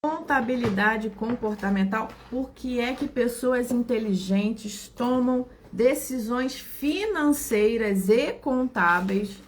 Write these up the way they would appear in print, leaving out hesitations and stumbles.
Contabilidade comportamental. Por que é que pessoas inteligentes tomam decisões financeiras e contábeis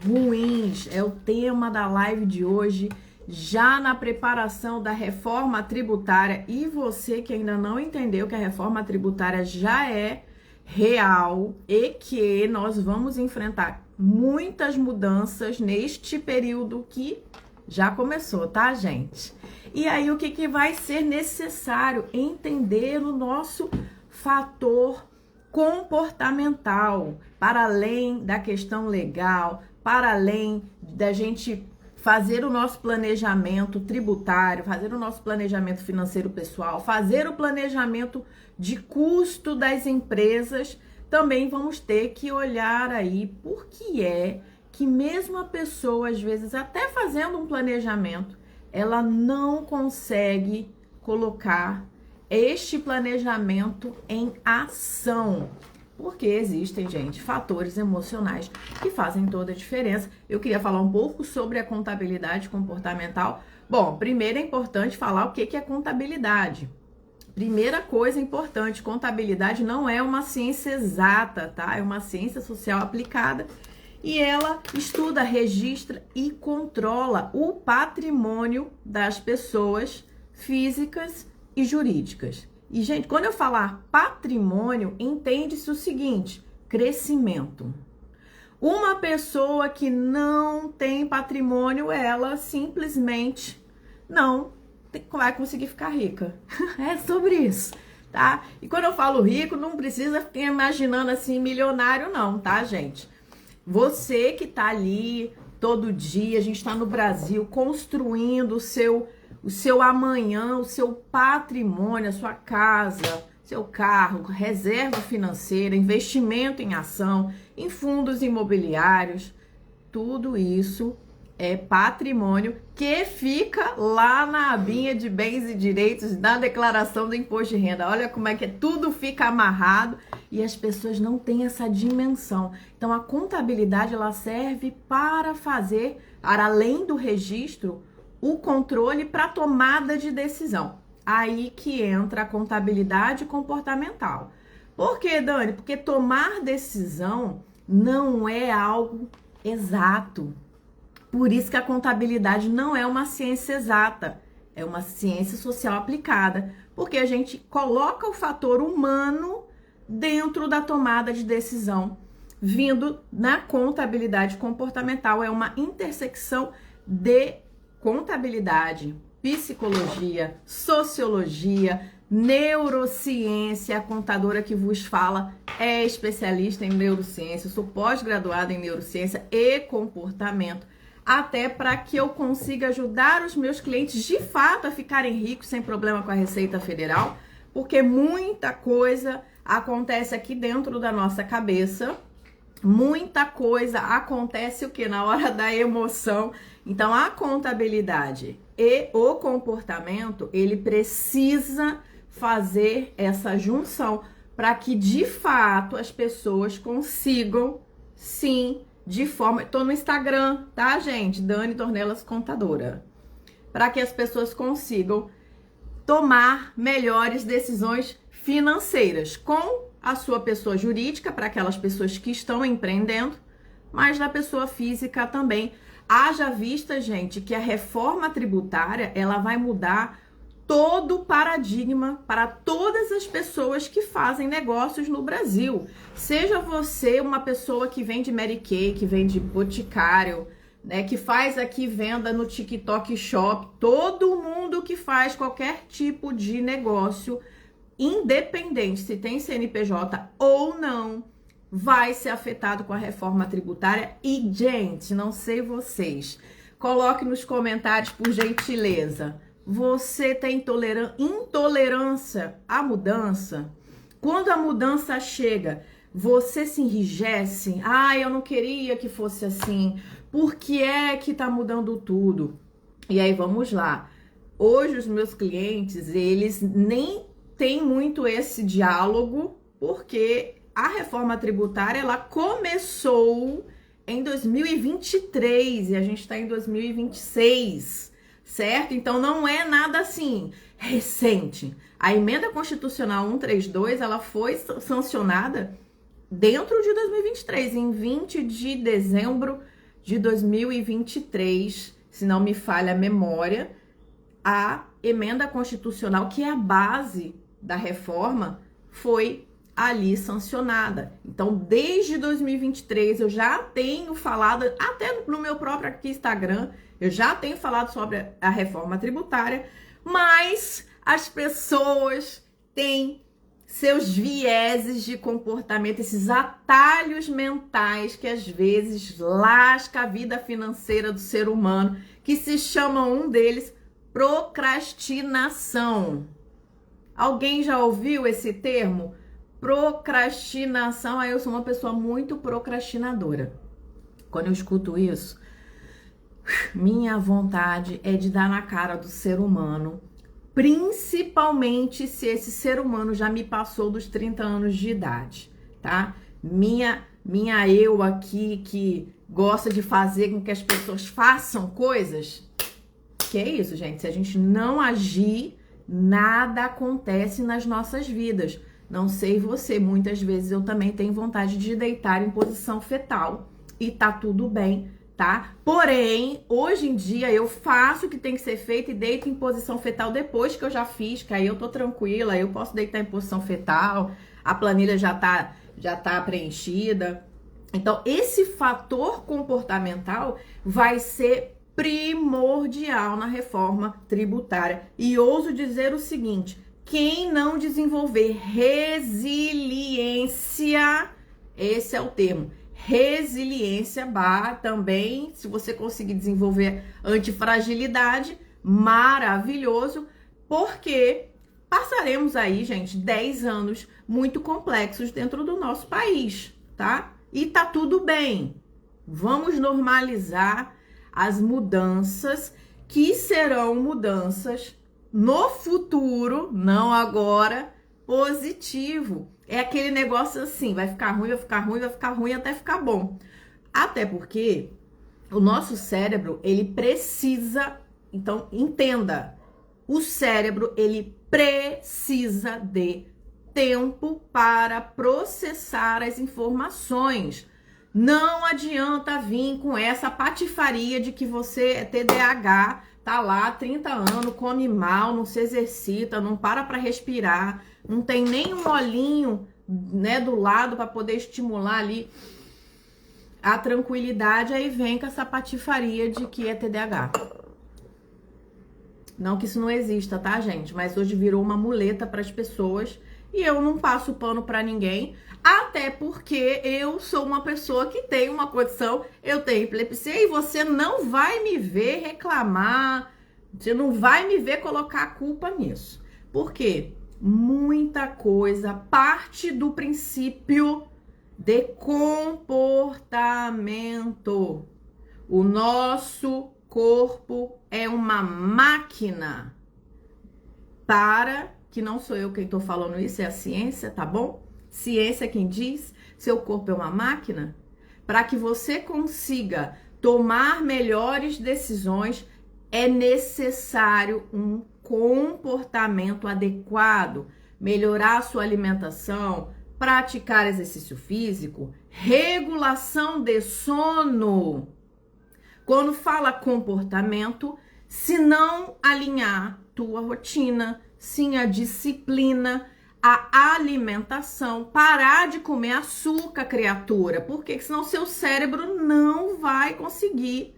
ruins? É o tema da live de hoje, já na preparação da reforma tributária. E você que ainda não entendeu que a reforma tributária já é real e que nós vamos enfrentar muitas mudanças neste período que já começou, tá, gente? E aí, o que vai ser necessário entender no nosso fator comportamental, para além da questão legal, para além da gente fazer o nosso planejamento tributário, fazer o nosso planejamento financeiro pessoal, fazer o planejamento de custo das empresas, também vamos ter que olhar aí por que é que mesmo a pessoa, às vezes, até fazendo um planejamento, ela não consegue colocar este planejamento em ação. Porque existem, gente, fatores emocionais que fazem toda a diferença. Eu queria falar um pouco sobre a contabilidade comportamental. Bom, primeiro é importante falar o que é contabilidade. Primeira coisa importante, contabilidade não é uma ciência exata, tá? É uma ciência social aplicada. E ela estuda, registra e controla o patrimônio das pessoas físicas e jurídicas. E, gente, quando eu falar patrimônio, entende-se o seguinte: crescimento. Uma pessoa que não tem patrimônio, ela simplesmente não vai conseguir ficar rica. É sobre isso, tá? E quando eu falo rico, não precisa ficar imaginando assim milionário não, tá, gente? Você que tá ali todo dia, a gente tá no Brasil construindo o seu amanhã, o seu patrimônio, a sua casa, seu carro, reserva financeira, investimento em ação, em fundos imobiliários, tudo isso é patrimônio que fica lá na abinha de bens e direitos da declaração do imposto de renda. Olha como é que tudo fica amarrado e as pessoas não têm essa dimensão. Então a contabilidade ela serve para fazer, para além do registro, o controle para tomada de decisão. Aí que entra a contabilidade comportamental. Por quê, Dani? Porque tomar decisão não é algo exato. Por isso que a contabilidade não é uma ciência exata, é uma ciência social aplicada, porque a gente coloca o fator humano dentro da tomada de decisão, vindo na contabilidade comportamental. É uma intersecção de contabilidade, psicologia, sociologia, neurociência. A contadora que vos fala é especialista em neurociência, eu sou pós-graduada em neurociência e comportamento, até para que eu consiga ajudar os meus clientes de fato a ficarem ricos sem problema com a Receita Federal, porque muita coisa acontece aqui dentro da nossa cabeça, muita coisa acontece o que? Na hora da emoção. Então a contabilidade e o comportamento, ele precisa fazer essa junção para que de fato as pessoas consigam, sim, de forma... Tô no Instagram, tá, gente? Dani Dornelas Contadora. Para que as pessoas consigam tomar melhores decisões financeiras com a sua pessoa jurídica, para aquelas pessoas que estão empreendendo, mas da pessoa física também. Haja vista, gente, que a reforma tributária, ela vai mudar todo o paradigma para todas as pessoas que fazem negócios no Brasil. Seja você uma pessoa que vende Mary Kay, que vende boticário, né, que faz aqui venda no TikTok Shop, todo mundo que faz qualquer tipo de negócio, independente se tem CNPJ ou não, vai ser afetado com a reforma tributária. E, gente, não sei vocês, coloque nos comentários, por gentileza, você tem intolerância à mudança? Quando a mudança chega, você se enrijece? Ah, eu não queria que fosse assim. Por que é que tá mudando tudo? E aí, vamos lá. Hoje, os meus clientes, eles nem têm muito esse diálogo, porque a reforma tributária, ela começou em 2023 e a gente está em 2026. certo? Então não é nada assim recente. A emenda constitucional 132, ela foi sancionada dentro de 2023, em 20 de dezembro de 2023, se não me falha a memória, a emenda constitucional, que é a base da reforma, foi ali sancionada. Então, desde 2023, eu já tenho falado, até no meu próprio aqui Instagram, eu já tenho falado sobre a reforma tributária, mas as pessoas têm seus vieses de comportamento, esses atalhos mentais que às vezes lasca a vida financeira do ser humano, que se chama um deles procrastinação. Alguém já ouviu esse termo? Procrastinação. Aí eu sou uma pessoa muito procrastinadora. Quando eu escuto isso, minha vontade é de dar na cara do ser humano, principalmente se esse ser humano já me passou dos 30 anos de idade, tá? Minha eu aqui que gosta de fazer com que as pessoas façam coisas. Que é isso, gente? Se a gente não agir, nada acontece nas nossas vidas. Não sei você, muitas vezes eu também tenho vontade de deitar em posição fetal e tá tudo bem, tá? Porém, hoje em dia eu faço o que tem que ser feito e deito em posição fetal depois que eu já fiz, que aí eu tô tranquila, eu posso deitar em posição fetal, a planilha já tá preenchida. Então, esse fator comportamental vai ser primordial na reforma tributária. E ouso dizer o seguinte: quem não desenvolver resiliência, esse é o termo, resiliência, também, se você conseguir desenvolver antifragilidade, maravilhoso, porque passaremos aí, gente, 10 anos muito complexos dentro do nosso país, tá? E tá tudo bem. Vamos normalizar as mudanças, que serão mudanças no futuro, não agora, positivo. É aquele negócio assim, vai ficar ruim, vai ficar ruim, vai ficar ruim até ficar bom. Até porque o nosso cérebro, ele precisa, então entenda, o cérebro, ele precisa de tempo para processar as informações. Não adianta vir com essa patifaria de que você é TDAH, tá lá 30 anos, come mal, não se exercita, não para respirar, não tem nem um olhinho, né, do lado para poder estimular ali a tranquilidade, aí vem com essa patifaria de que é TDAH. Não que isso não exista, tá, gente? Mas hoje virou uma muleta para as pessoas e eu não passo pano para ninguém, até porque eu sou uma pessoa que tem uma condição, eu tenho epilepsia e você não vai me ver reclamar, você não vai me ver colocar a culpa nisso. Por quê? Muita coisa parte do princípio de comportamento. O nosso corpo é uma máquina. Que não sou eu quem tô falando isso, é a ciência, tá bom? Ciência é quem diz, seu corpo é uma máquina. Para que você consiga tomar melhores decisões, é necessário um comportamento adequado, melhorar a sua alimentação, praticar exercício físico, regulação de sono. Quando fala comportamento, se não alinhar tua rotina, sim a disciplina, a alimentação, parar de comer açúcar, criatura, porque senão seu cérebro não vai conseguir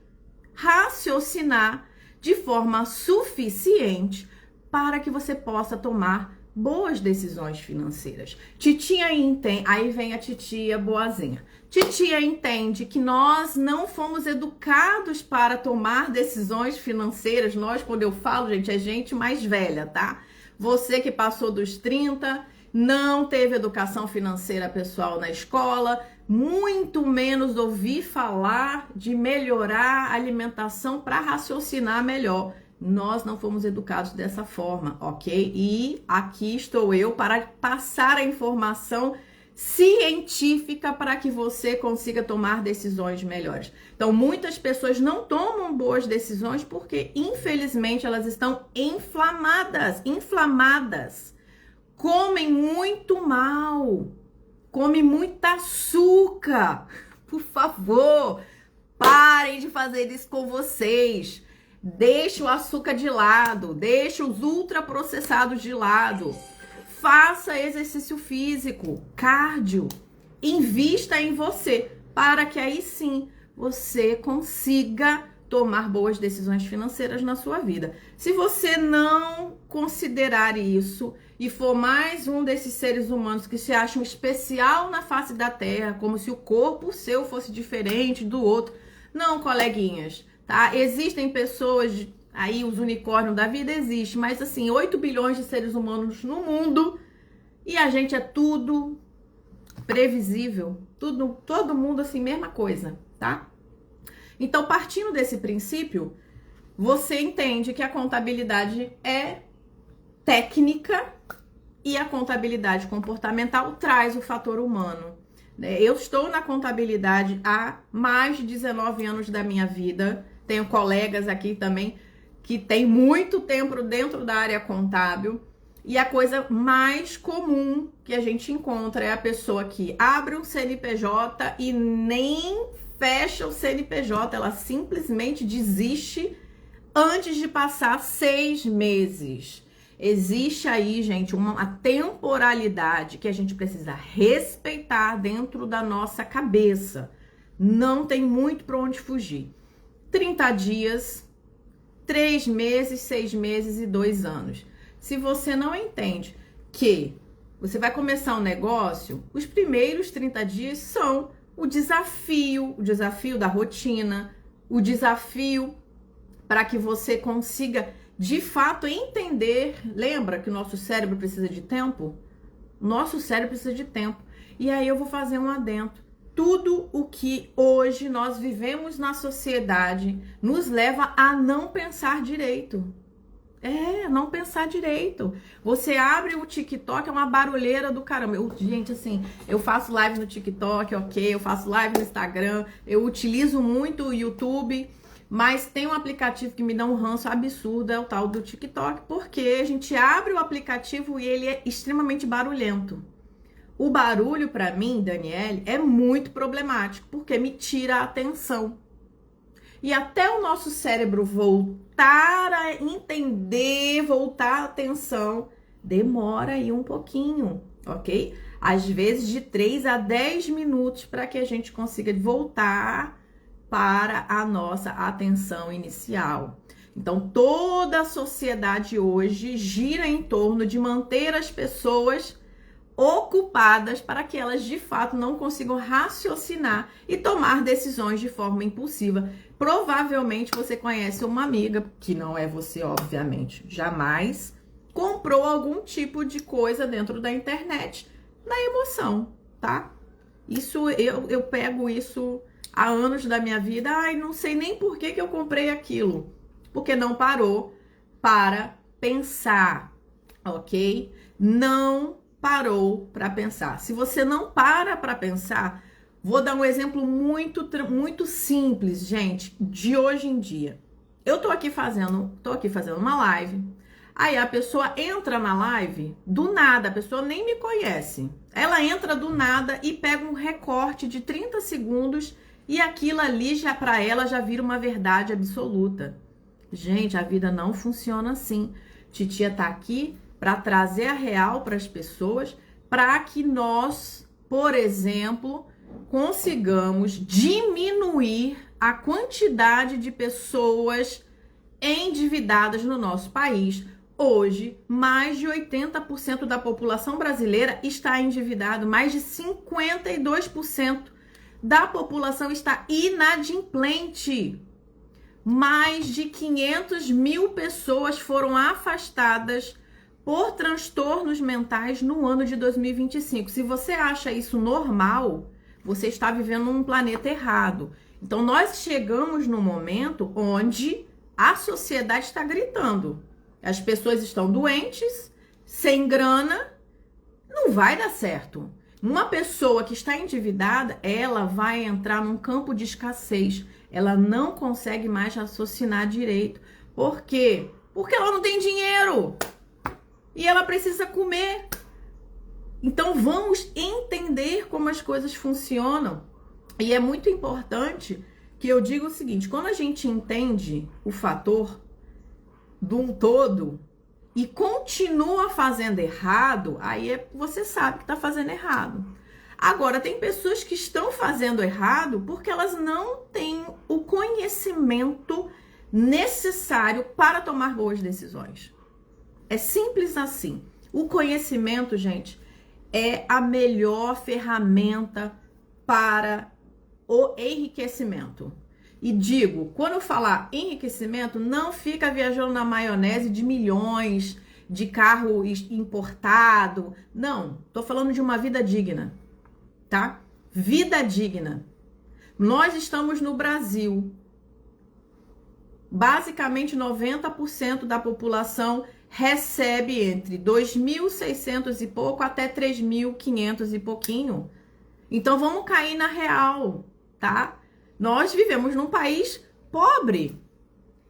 raciocinar de forma suficiente para que você possa tomar boas decisões financeiras. Titia entende, aí vem a titia boazinha. Titia entende que nós não fomos educados para tomar decisões financeiras. Nós, quando eu falo, gente, é gente mais velha, tá? Você que passou dos 30, não teve educação financeira pessoal na escola, muito menos ouvir falar de melhorar a alimentação para raciocinar melhor. Nós não fomos educados dessa forma, ok? E aqui estou eu para passar a informação científica para que você consiga tomar decisões melhores. Então, muitas pessoas não tomam boas decisões porque, infelizmente, elas estão inflamadas. Comem muito mal, comem muito açúcar. Por favor, parem de fazer isso com vocês. Deixe o açúcar de lado, deixe os ultraprocessados de lado. Faça exercício físico, cardio. Invista em você, para que aí sim você consiga tomar boas decisões financeiras na sua vida. Se você não considerar isso e for mais um desses seres humanos que se acham especial na face da Terra, como se o corpo seu fosse diferente do outro, não, coleguinhas, tá? Existem pessoas, aí os unicórnios da vida existem, mas assim, 8 bilhões de seres humanos no mundo e a gente é tudo previsível, todo mundo assim, mesma coisa, tá? Então, partindo desse princípio, você entende que a contabilidade é técnica e a contabilidade comportamental traz o fator humano. Eu estou na contabilidade há mais de 19 anos da minha vida. Tenho colegas aqui também que têm muito tempo dentro da área contábil. E a coisa mais comum que a gente encontra é a pessoa que abre um CNPJ e nem fecha o CNPJ. Ela simplesmente desiste antes de passar 6 meses. Existe aí, gente, uma temporalidade que a gente precisa respeitar dentro da nossa cabeça. Não tem muito para onde fugir. 30 dias, 3 meses, 6 meses e 2 anos. Se você não entende que você vai começar um negócio, os primeiros 30 dias são o desafio da rotina, o desafio para que você consiga de fato entender. Lembra que o nosso cérebro precisa de tempo? Nosso cérebro precisa de tempo. E aí eu vou fazer um adendo. Tudo o que hoje nós vivemos na sociedade nos leva a não pensar direito. Não pensar direito. Você abre o TikTok, é uma barulheira do caramba. Gente, assim, eu faço live no TikTok, ok? Eu faço live no Instagram, eu utilizo muito o YouTube, mas tem um aplicativo que me dá um ranço absurdo, é o tal do TikTok, porque a gente abre o aplicativo e ele é extremamente barulhento. O barulho, pra mim, Daniele, é muito problemático, porque me tira a atenção. E até o nosso cérebro voltar a entender, voltar a atenção, demora aí um pouquinho, ok? Às vezes de 3 a 10 minutos para que a gente consiga voltar para a nossa atenção inicial. Então, toda a sociedade hoje gira em torno de manter as pessoas ocupadas para que elas de fato não consigam raciocinar e tomar decisões de forma impulsiva. Provavelmente você conhece uma amiga, que não é você, obviamente, jamais comprou algum tipo de coisa dentro da internet na emoção, tá? Isso eu pego isso há anos da minha vida. Ai, não sei nem por que eu comprei aquilo. Porque não parou para pensar, ok? Não parou para pensar. Se você não para pensar, vou dar um exemplo muito simples, gente, de hoje em dia. Eu tô aqui fazendo uma live. Aí a pessoa entra na live do nada, a pessoa nem me conhece. Ela entra do nada e pega um recorte de 30 segundos e aquilo ali já para ela já vira uma verdade absoluta. Gente, a vida não funciona assim. Titia tá aqui para trazer a real para as pessoas, para que nós, por exemplo, consigamos diminuir a quantidade de pessoas endividadas no nosso país. Hoje, mais de 80% da população brasileira está endividada, mais de 52% da população está inadimplente. Mais de 500 mil pessoas foram afastadas por transtornos mentais no ano de 2025. Se você acha isso normal, você está vivendo num planeta errado. Então, nós chegamos num momento onde a sociedade está gritando. As pessoas estão doentes, sem grana, não vai dar certo. Uma pessoa que está endividada, ela vai entrar num campo de escassez. Ela não consegue mais raciocinar direito. Por quê? Porque ela não tem dinheiro. E ela precisa comer. Então vamos entender como as coisas funcionam. E é muito importante que eu diga o seguinte, quando a gente entende o fator de um todo e continua fazendo errado, aí você sabe que está fazendo errado. Agora, tem pessoas que estão fazendo errado porque elas não têm o conhecimento necessário para tomar boas decisões. É simples assim. O conhecimento, gente, é a melhor ferramenta para o enriquecimento. E digo, quando eu falar enriquecimento, não fica viajando na maionese de milhões, de carro importado. Não, tô falando de uma vida digna, tá? Vida digna. Nós estamos no Brasil. Basicamente, 90% da população recebe entre 2.600 e pouco até 3.500 e pouquinho. Então, vamos cair na real, tá? Nós vivemos num país pobre,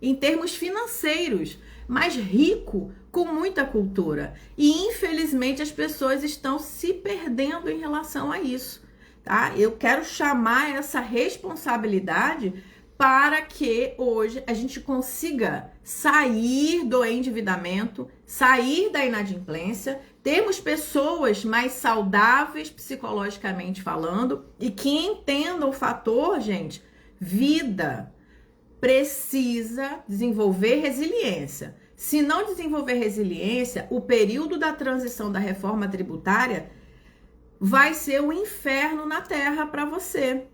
em termos financeiros, mas rico, com muita cultura. E, infelizmente, as pessoas estão se perdendo em relação a isso, tá? Eu quero chamar essa responsabilidade para que hoje a gente consiga sair do endividamento, sair da inadimplência, termos pessoas mais saudáveis psicologicamente falando e que entendam o fator, gente, vida. Precisa desenvolver resiliência. Se não desenvolver resiliência, o período da transição da reforma tributária vai ser um inferno na terra para você.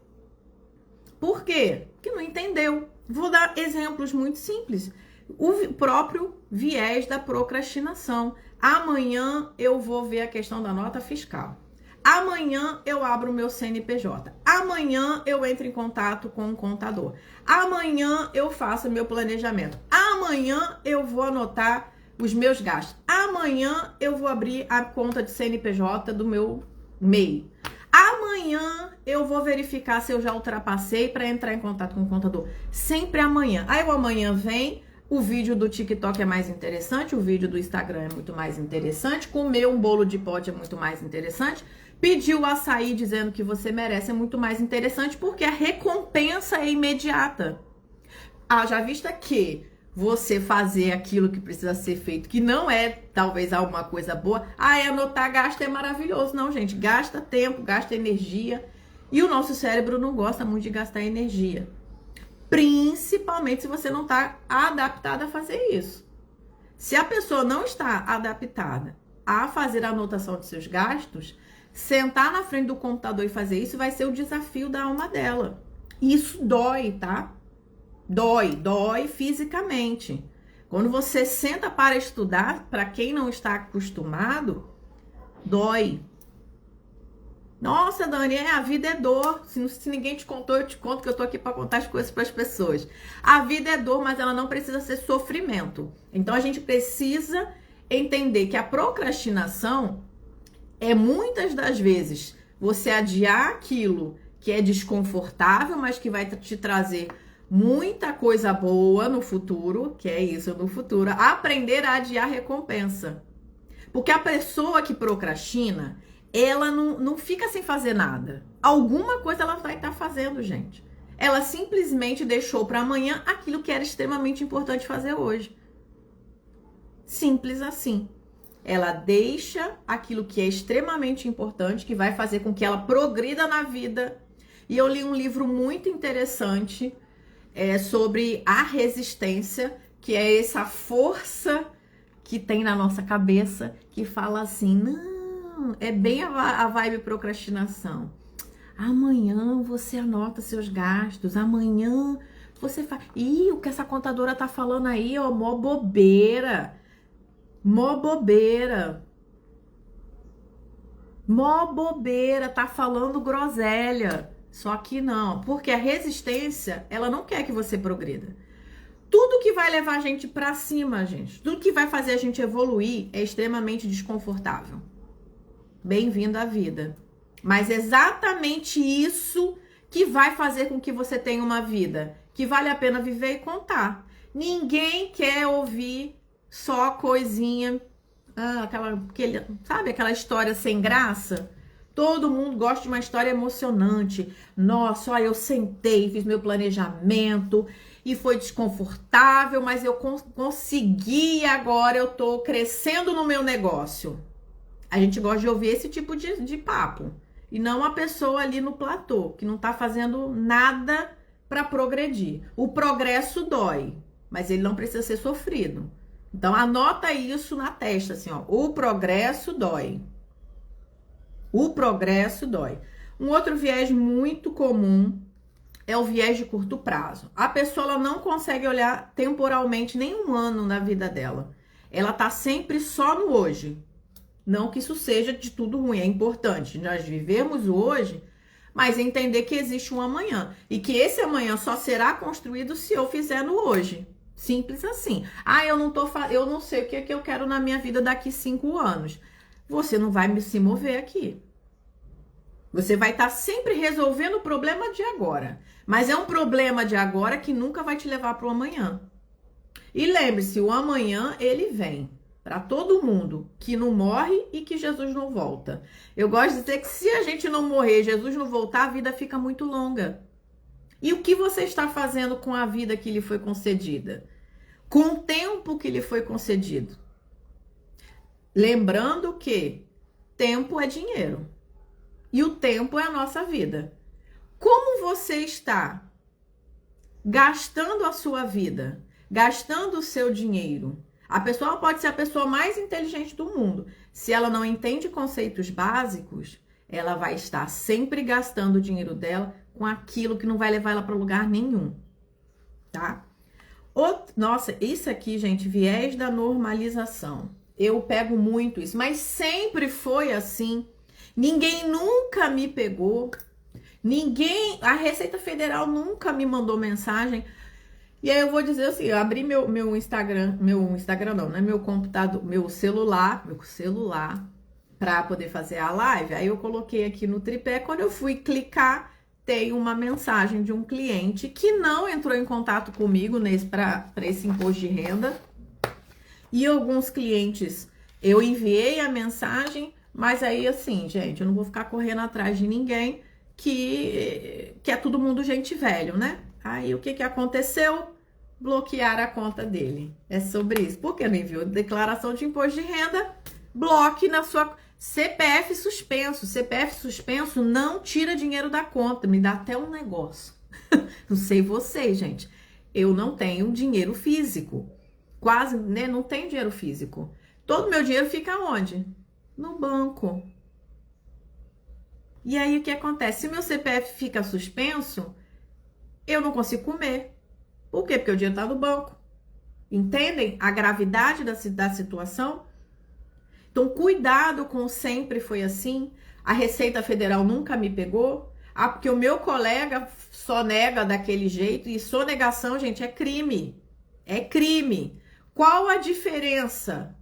Por quê? Porque não entendeu. Vou dar exemplos muito simples. O próprio viés da procrastinação. Amanhã eu vou ver a questão da nota fiscal. Amanhã eu abro o meu CNPJ. Amanhã eu entro em contato com o contador. Amanhã eu faço meu planejamento. Amanhã eu vou anotar os meus gastos. Amanhã eu vou abrir a conta de CNPJ do meu MEI. Amanhã eu vou verificar se eu já ultrapassei para entrar em contato com o contador. Sempre amanhã. Aí o amanhã vem, o vídeo do TikTok é mais interessante, o vídeo do Instagram é muito mais interessante, comer um bolo de pote é muito mais interessante, pedir o açaí dizendo que você merece é muito mais interessante porque a recompensa é imediata. Já vista que você fazer aquilo que precisa ser feito, que não é talvez alguma coisa boa, anotar gasto é maravilhoso. Não, gente, gasta tempo, gasta energia. E o nosso cérebro não gosta muito de gastar energia. Principalmente se você não está adaptada a fazer isso. Se a pessoa não está adaptada a fazer a anotação de seus gastos, sentar na frente do computador e fazer isso vai ser o desafio da alma dela. E isso dói, tá? Dói fisicamente. Quando você senta para estudar, para quem não está acostumado, dói. Nossa, Dani, a vida é dor. Se ninguém te contou, eu te conto que eu tô aqui para contar as coisas para as pessoas. A vida é dor, mas ela não precisa ser sofrimento. Então a gente precisa entender que a procrastinação é muitas das vezes você adiar aquilo que é desconfortável, mas que vai te trazer muita coisa boa no futuro, que é isso no futuro, aprender a adiar recompensa. Porque a pessoa que procrastina, ela não fica sem fazer nada. Alguma coisa ela vai estar fazendo, gente. Ela simplesmente deixou para amanhã aquilo que era extremamente importante fazer hoje. Simples assim. Ela deixa aquilo que é extremamente importante, que vai fazer com que ela progrida na vida. E eu li um livro muito interessante sobre a resistência, que é essa força que tem na nossa cabeça, que fala assim, não, é bem a vibe procrastinação. Amanhã você anota seus gastos, amanhã você faz... Ih, o que essa contadora tá falando aí, ó, mó bobeira. Mó bobeira, tá falando groselha. Só que não, porque a resistência, ela não quer que você progrida. Tudo que vai levar a gente pra cima, gente, tudo que vai fazer a gente evoluir é extremamente desconfortável. Bem-vindo à vida. Mas é exatamente isso que vai fazer com que você tenha uma vida que vale a pena viver e contar. Ninguém quer ouvir só coisinha, sabe aquela história sem graça? Todo mundo gosta de uma história emocionante. Nossa, olha, eu sentei, fiz meu planejamento e foi desconfortável, mas eu consegui, agora eu tô crescendo no meu negócio. A gente gosta de ouvir esse tipo de papo. E não a pessoa ali no platô, que não tá fazendo nada para progredir. O progresso dói, mas ele não precisa ser sofrido. Então anota isso na testa, assim, ó. O progresso dói. O progresso dói. Um outro viés muito comum é o viés de curto prazo. A pessoa ela não consegue olhar temporalmente nem um ano na vida dela. Ela tá sempre só no hoje. Não que isso seja de tudo ruim, é importante nós vivemos o hoje, mas entender que existe um amanhã. E que esse amanhã só será construído se eu fizer no hoje. Simples assim. Eu não sei o que é que eu quero na minha vida daqui 5 anos. Você não vai se mover aqui. Você vai estar sempre resolvendo o problema de agora. Mas é um problema de agora que nunca vai te levar para o amanhã. E lembre-se, o amanhã ele vem. Para todo mundo que não morre e que Jesus não volta. Eu gosto de dizer que se a gente não morrer, Jesus não voltar, a vida fica muito longa. E o que você está fazendo com a vida que lhe foi concedida? Com o tempo que lhe foi concedido? Lembrando que tempo é dinheiro. E o tempo é a nossa vida. Como você está gastando a sua vida? Gastando o seu dinheiro? A pessoa pode ser a pessoa mais inteligente do mundo. Se ela não entende conceitos básicos, ela vai estar sempre gastando o dinheiro dela com aquilo que não vai levar ela para lugar nenhum, tá? Nossa, isso aqui, gente, viés da normalização. Eu pego muito isso, mas sempre foi assim. Ninguém nunca me pegou. A Receita Federal nunca me mandou mensagem. E aí eu vou dizer assim, eu abri meu Instagram não, né? Meu computador, meu celular para poder fazer a live. Aí eu coloquei aqui no tripé, quando eu fui clicar, tem uma mensagem de um cliente que não entrou em contato comigo para esse imposto de renda. E alguns clientes, eu enviei a mensagem, mas aí assim, gente, eu não vou ficar correndo atrás de ninguém que é todo mundo gente velho, né? Aí o que aconteceu? Bloquear a conta dele. É sobre isso. Porque não enviou declaração de imposto de renda, bloque na sua CPF suspenso. CPF suspenso não tira dinheiro da conta. Me dá até um negócio. Não sei vocês, gente. Eu não tenho dinheiro físico. Quase, né? Não tenho dinheiro físico. Todo meu dinheiro fica onde? No banco. E aí o que acontece? Se meu CPF fica suspenso, eu não consigo comer. Por quê? Porque o dinheiro está no banco. Entendem a gravidade da situação? Então, cuidado com sempre foi assim. A Receita Federal nunca me pegou. Porque o meu colega só nega daquele jeito. E sonegação, gente, é crime. É crime. Qual a diferença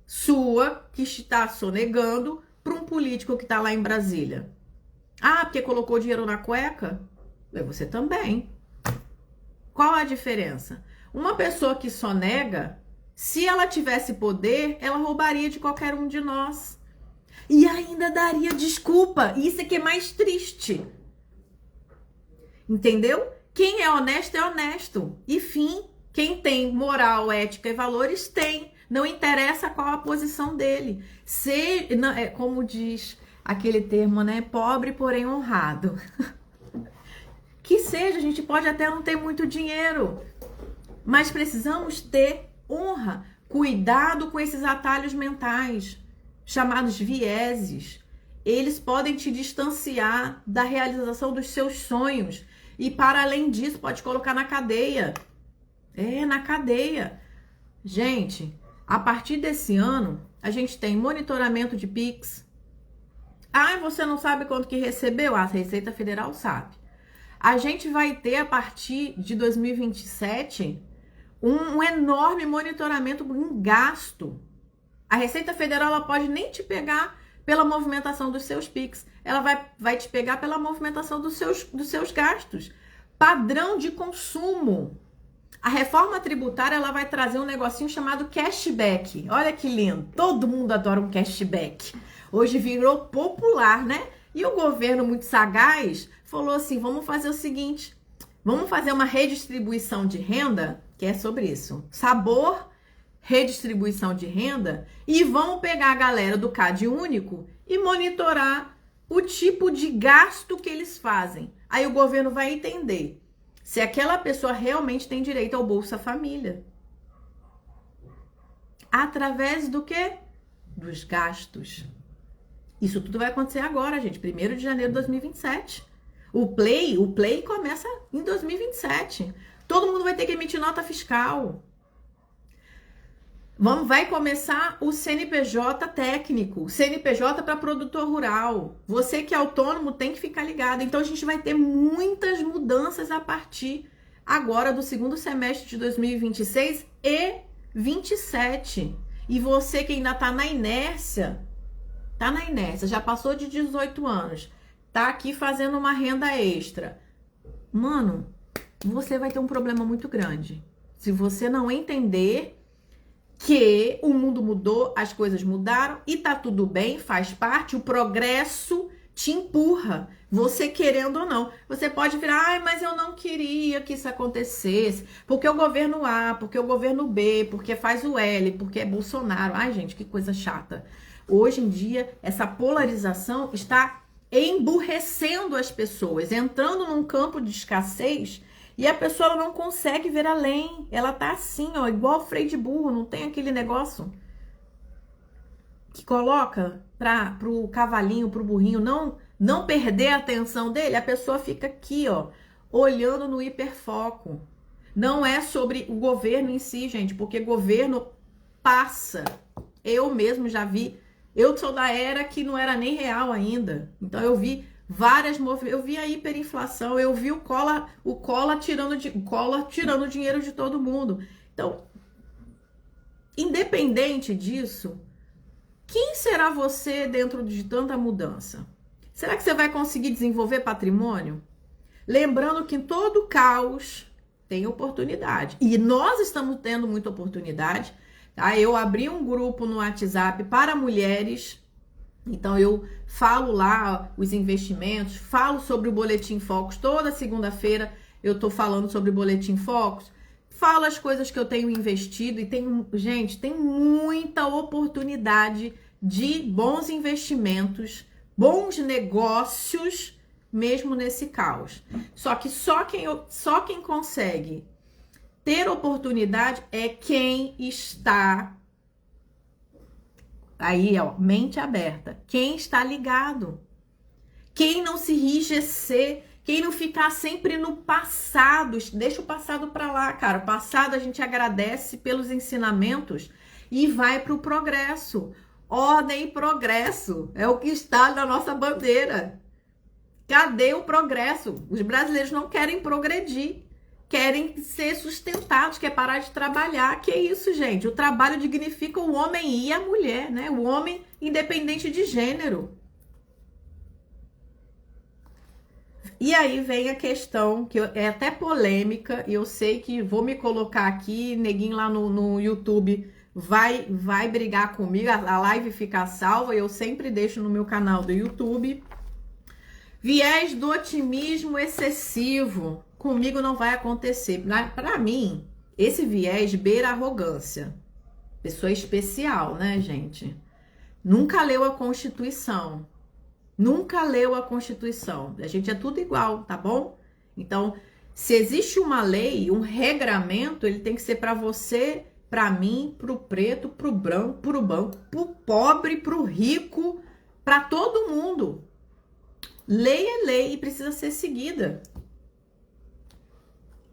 sua que está sonegando para um político que está lá em Brasília? Porque colocou dinheiro na cueca? Você também. Qual a diferença? Uma pessoa que sonega, se ela tivesse poder, ela roubaria de qualquer um de nós. E ainda daria desculpa. Isso é que é mais triste. Entendeu? Quem é honesto. E fim, quem tem moral, ética e valores, tem. Não interessa qual a posição dele. Como diz aquele termo, né? Pobre, porém honrado. Que seja, a gente pode até não ter muito dinheiro, mas precisamos ter honra, cuidado com esses atalhos mentais, chamados vieses. Eles podem te distanciar da realização dos seus sonhos e, para além disso, pode colocar na cadeia. Na cadeia. Gente, a partir desse ano, a gente tem monitoramento de Pix. Você não sabe quanto que recebeu? A Receita Federal sabe. A gente vai ter, a partir de 2027, um enorme monitoramento em gasto. A Receita Federal ela pode nem te pegar pela movimentação dos seus PIX. Ela vai te pegar pela movimentação dos seus gastos. Padrão de consumo. A reforma tributária, ela vai trazer um negocinho chamado cashback. Olha que lindo. Todo mundo adora um cashback. Hoje virou popular, né? E o governo, muito sagaz, falou assim, vamos fazer o seguinte, vamos fazer uma redistribuição de renda, que é sobre isso. Sabor, redistribuição de renda, e vamos pegar a galera do CAD único e monitorar o tipo de gasto que eles fazem. Aí o governo vai entender se aquela pessoa realmente tem direito ao Bolsa Família. Através do quê? Dos gastos. Isso tudo vai acontecer agora, gente. 1º de janeiro de 2027. O Play começa em 2027. Todo mundo vai ter que emitir nota fiscal. Vai começar o CNPJ técnico, CNPJ para produtor rural. Você que é autônomo tem que ficar ligado. Então a gente vai ter muitas mudanças a partir agora do 2º semestre de 2026 e 27. E você que ainda está na inércia, já passou de 18 anos, tá aqui fazendo uma renda extra. Mano, você vai ter um problema muito grande. Se você não entender que o mundo mudou, as coisas mudaram e tá tudo bem, faz parte, o progresso te empurra, você querendo ou não. Você pode virar, mas eu não queria que isso acontecesse, porque o governo A, porque o governo B, porque faz o L, porque é Bolsonaro. Ai, gente, que coisa chata. Hoje em dia, essa polarização está emburrecendo as pessoas, entrando num campo de escassez. E a pessoa ela não consegue ver além. Ela tá assim, ó, igual freio de burro. Não tem aquele negócio que coloca pro cavalinho, pro burrinho não perder a atenção dele. A pessoa fica aqui, ó, olhando no hiperfoco. Não é sobre o governo em si, gente, porque governo passa. Eu mesmo já vi. Eu sou da era que não era nem real ainda. Então eu vi eu vi a hiperinflação, eu vi o Collor tirando dinheiro de todo mundo. Então, independente disso, quem será você dentro de tanta mudança? Será que você vai conseguir desenvolver patrimônio? Lembrando que em todo caos tem oportunidade. E nós estamos tendo muita oportunidade. Tá? Eu abri um grupo no WhatsApp para mulheres. Então, eu falo lá os investimentos, falo sobre o Boletim Focus. Toda segunda-feira eu tô falando sobre o Boletim Focus. Falo as coisas que eu tenho investido e gente, tem muita oportunidade de bons investimentos, bons negócios, mesmo nesse caos. Só que só quem consegue ter oportunidade é quem está aí, ó, mente aberta. Quem está ligado. Quem não se enrijecer. Quem não ficar sempre no passado. Deixa o passado para lá, cara. O passado a gente agradece pelos ensinamentos e vai para o progresso. Ordem e progresso. É o que está na nossa bandeira. Cadê o progresso? Os brasileiros não querem progredir. Querem ser sustentados, quer parar de trabalhar. Que isso, gente? O trabalho dignifica o homem e a mulher, né? O homem independente de gênero. E aí vem a questão, que é até polêmica, e eu sei que vou me colocar aqui, neguinho lá no YouTube vai brigar comigo, a live fica salva, eu sempre deixo no meu canal do YouTube. Viés do otimismo excessivo. Comigo não vai acontecer. Para mim, esse viés beira arrogância. Pessoa especial, né, gente? Nunca leu a Constituição. Nunca leu a Constituição. A gente é tudo igual, tá bom? Então, se existe uma lei, um regramento, ele tem que ser para você, para mim, pro preto, pro branco, pro pobre, pro rico, para todo mundo. Lei é lei e precisa ser seguida.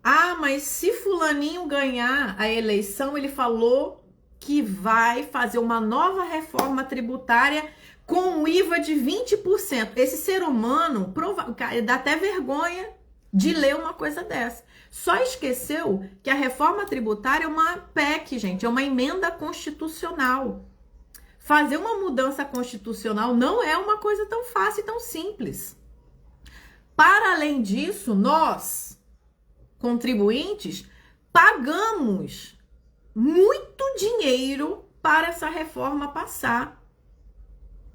Ah, mas se fulaninho ganhar a eleição, ele falou que vai fazer uma nova reforma tributária com um IVA de 20%. Esse ser humano, dá até vergonha de ler uma coisa dessa. Só esqueceu que a reforma tributária é uma PEC, gente, é uma emenda constitucional. fazer uma mudança constitucional não é uma coisa tão fácil e tão simples. Para além disso, nós, contribuintes, pagamos muito dinheiro para essa reforma passar.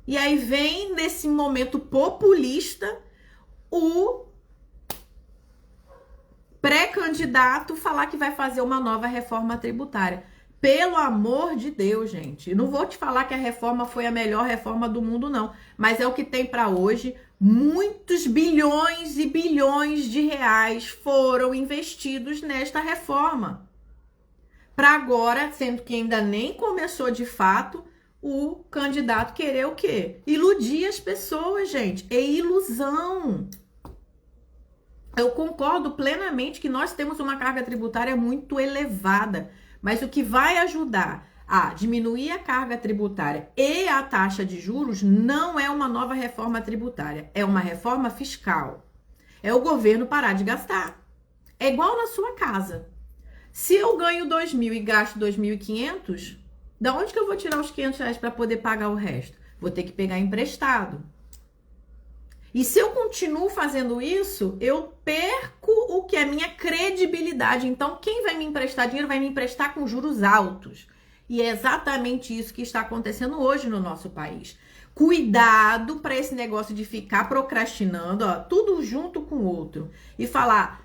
E aí vem, nesse momento populista, o pré-candidato falar que vai fazer uma nova reforma tributária. Pelo amor de Deus, gente. Não vou te falar que a reforma foi a melhor reforma do mundo, não. Mas é o que tem para hoje. Muitos bilhões e bilhões de reais foram investidos nesta reforma. Para agora, sendo que ainda nem começou de fato, o candidato querer o quê? Iludir as pessoas, gente. É ilusão. Eu concordo plenamente que nós temos uma carga tributária muito elevada, mas o que vai ajudar a diminuir a carga tributária e a taxa de juros não é uma nova reforma tributária, é uma reforma fiscal. É o governo parar de gastar. É igual na sua casa. Se eu ganho 2.000 e gasto 2.500, da onde que eu vou tirar os R$500 para poder pagar o resto? Vou ter que pegar emprestado. E se eu continuo fazendo isso, eu perco o que é minha credibilidade. Então, quem vai me emprestar dinheiro vai me emprestar com juros altos. E é exatamente isso que está acontecendo hoje no nosso país. Cuidado para esse negócio de ficar procrastinando, ó, tudo junto com o outro. E falar,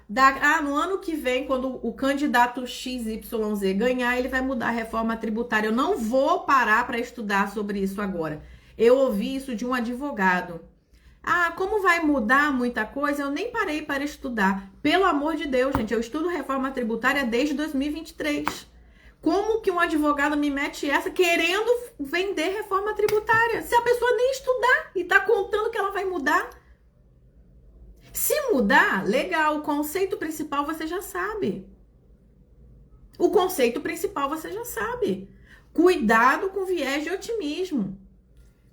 no ano que vem, quando o candidato XYZ ganhar, ele vai mudar a reforma tributária. Eu não vou parar para estudar sobre isso agora. Eu ouvi isso de um advogado. Como vai mudar muita coisa? Eu nem parei para estudar. Pelo amor de Deus, gente, eu estudo reforma tributária desde 2023. Como que um advogado me mete essa querendo vender reforma tributária? Se a pessoa nem estudar e tá contando que ela vai mudar. Se mudar, legal, o conceito principal você já sabe. O conceito principal você já sabe. Cuidado com viés de otimismo.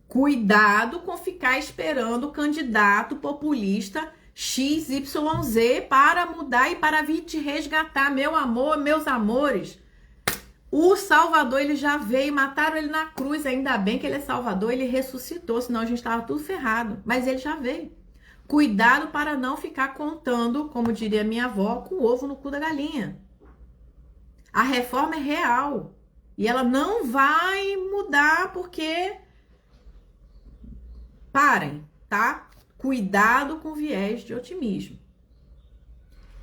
Cuidado com ficar esperando o candidato populista XYZ para mudar e para vir te resgatar. Meu amor, meus amores. O Salvador, ele já veio, mataram ele na cruz, ainda bem que ele é Salvador, ele ressuscitou, senão a gente estava tudo ferrado. Mas ele já veio. Cuidado para não ficar contando, como diria minha avó, com o ovo no cu da galinha. A reforma é real. E ela não vai mudar porque... Parem, tá? Cuidado com viés de otimismo.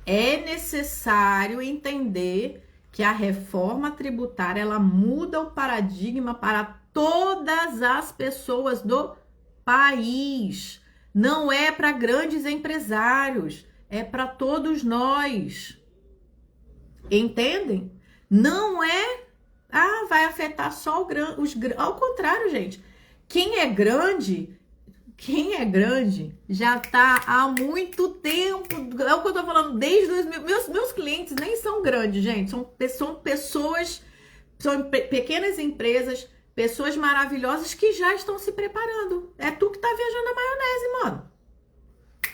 É necessário entender que a reforma tributária, ela muda o paradigma para todas as pessoas do país. Não é para grandes empresários, é para todos nós. Entendem? Não é, vai afetar só os grandes. Ao contrário, gente. Quem é grande já tá há muito tempo, é o que eu tô falando, desde 2000, meus clientes nem são grandes, gente, são pessoas, são pequenas empresas, pessoas maravilhosas que já estão se preparando. É tu que tá viajando na maionese, mano.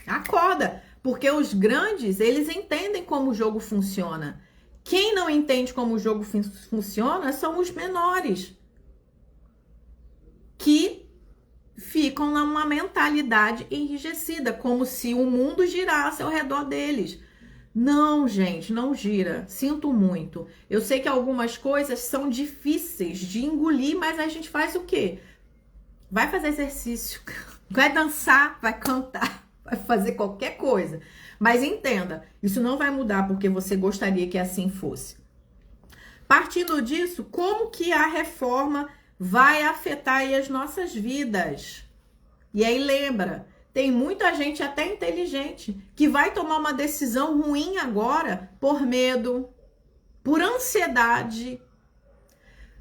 Acorda, porque os grandes, eles entendem como o jogo funciona. Quem não entende como o jogo funciona são os menores, que ficam numa mentalidade enrijecida, como se o mundo girasse ao redor deles. Não, gente, não gira. Sinto muito. Eu sei que algumas coisas são difíceis de engolir, mas a gente faz o quê? Vai fazer exercício, vai dançar, vai cantar, vai fazer qualquer coisa. Mas entenda, isso não vai mudar porque você gostaria que assim fosse. Partindo disso, como que a reforma vai afetar aí as nossas vidas? E aí lembra, tem muita gente até inteligente que vai tomar uma decisão ruim agora por medo, por ansiedade,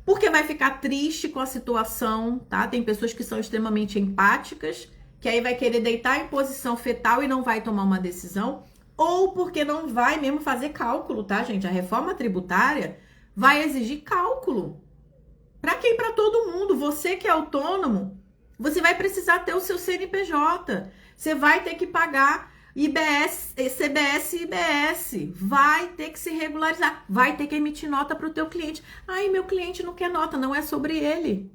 porque vai ficar triste com a situação, tá? Tem pessoas que são extremamente empáticas, que aí vai querer deitar em posição fetal e não vai tomar uma decisão, ou porque não vai mesmo fazer cálculo, tá, gente? A reforma tributária vai exigir cálculo. Para quem? Para todo mundo. Você que é autônomo, você vai precisar ter o seu CNPJ. Você vai ter que pagar IBS, CBS e IBS. Vai ter que se regularizar. Vai ter que emitir nota para o teu cliente. Ai, meu cliente não quer nota. Não é sobre ele.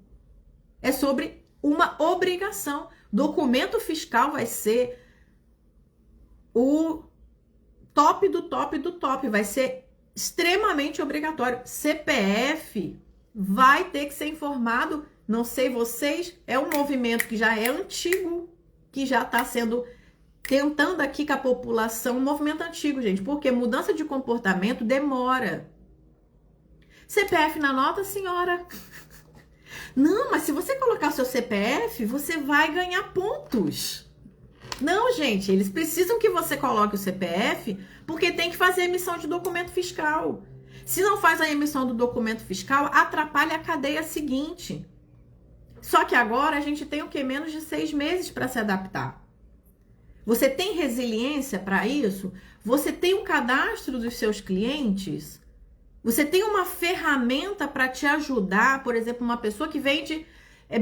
É sobre uma obrigação. Documento fiscal vai ser o top do top do top. Vai ser extremamente obrigatório. CPF vai ter que ser informado. Não sei vocês, é um movimento que já é antigo, que já está sendo tentando aqui com a população, um movimento antigo, gente, porque mudança de comportamento demora. CPF na nota, senhora. Não, mas se você colocar o seu CPF, você vai ganhar pontos. Não, gente, eles precisam que você coloque o CPF, porque tem que fazer a emissão de documento fiscal. Se não faz a emissão do documento fiscal, atrapalha a cadeia seguinte. Só que agora a gente tem o quê? Menos de 6 meses para se adaptar. Você tem resiliência para isso? Você tem um cadastro dos seus clientes? Você tem uma ferramenta para te ajudar? Por exemplo, uma pessoa que vende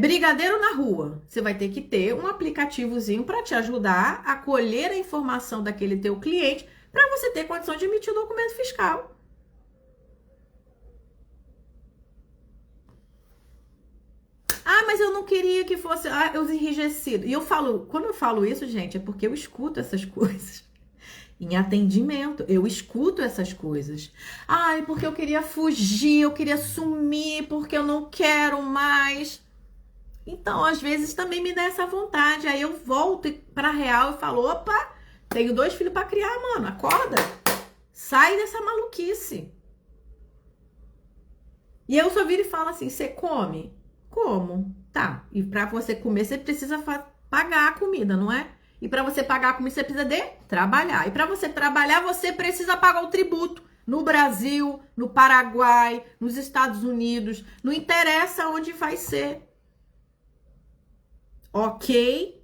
brigadeiro na rua. Você vai ter que ter um aplicativozinho para te ajudar a colher a informação daquele teu cliente para você ter condição de emitir o documento fiscal. Ah, mas eu não queria que fosse os enrijecidos. E quando eu falo isso, gente, é porque eu escuto essas coisas. Em atendimento, eu escuto essas coisas. Ai, porque eu queria fugir, eu queria sumir, porque eu não quero mais. Então, às vezes, também me dá essa vontade. Aí eu volto pra real e falo, opa, tenho 2 filhos pra criar, mano, acorda. Sai dessa maluquice. E eu só viro e falo assim, você come? Como? Tá, e pra você comer, você precisa pagar a comida, não é? E para você pagar a comida, você precisa de trabalhar. E para você trabalhar, você precisa pagar o tributo. No Brasil, no Paraguai, nos Estados Unidos. Não interessa onde vai ser. Ok?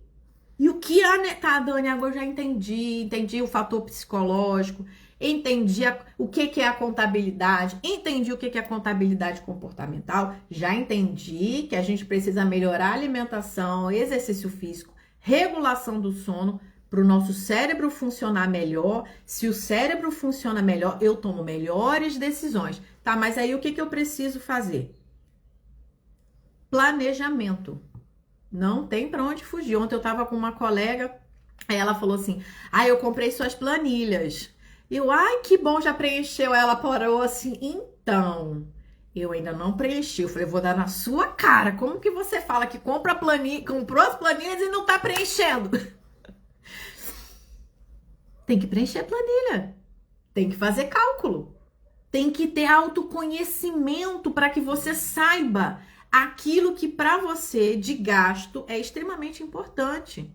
E o que tá, Dani, agora eu já entendi o fator psicológico, entendi o que é a contabilidade, entendi o que é a contabilidade comportamental, já entendi que a gente precisa melhorar a alimentação, exercício físico, regulação do sono, para o nosso cérebro funcionar melhor. Se o cérebro funciona melhor, eu tomo melhores decisões. Tá, mas aí o que eu preciso fazer? Planejamento. Não tem para onde fugir. Ontem eu tava com uma colega, aí ela falou assim, eu comprei suas planilhas. Eu, que bom, já preencheu. Ela parou assim, então, eu ainda não preenchi. Eu falei, vou dar na sua cara. Como que você fala que comprou as planilhas e não tá preenchendo? Tem que preencher a planilha. Tem que fazer cálculo. Tem que ter autoconhecimento para que você saiba aquilo que para você de gasto é extremamente importante.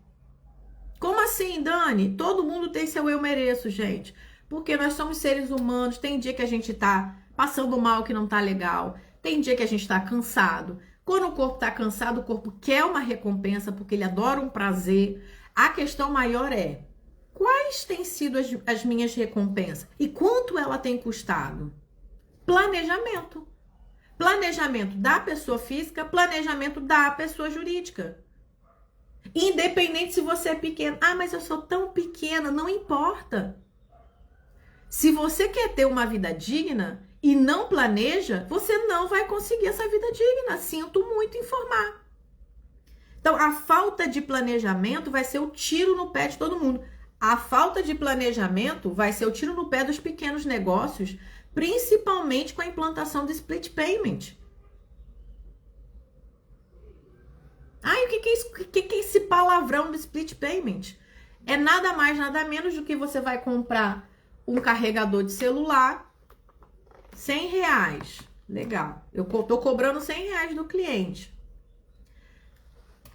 Como assim, Dani? Todo mundo tem seu eu mereço, gente. Porque nós somos seres humanos. Tem dia que a gente tá passando mal, que não tá legal. Tem dia que a gente tá cansado. Quando o corpo tá cansado, o corpo quer uma recompensa, porque ele adora um prazer. A questão maior é, quais têm sido as minhas recompensas? E quanto ela tem custado? Planejamento. Planejamento da pessoa física, planejamento da pessoa jurídica. Independente se você é pequeno. Mas eu sou tão pequena, não importa. Se você quer ter uma vida digna e não planeja, você não vai conseguir essa vida digna. Sinto muito informar. Então, a falta de planejamento vai ser o tiro no pé de todo mundo. A falta de planejamento vai ser o tiro no pé dos pequenos negócios, principalmente com a implantação do split payment. O que é isso? O que é esse palavrão do split payment? É nada mais, nada menos do que você vai comprar um carregador de celular, R$100. Legal. Eu tô cobrando R$100 do cliente.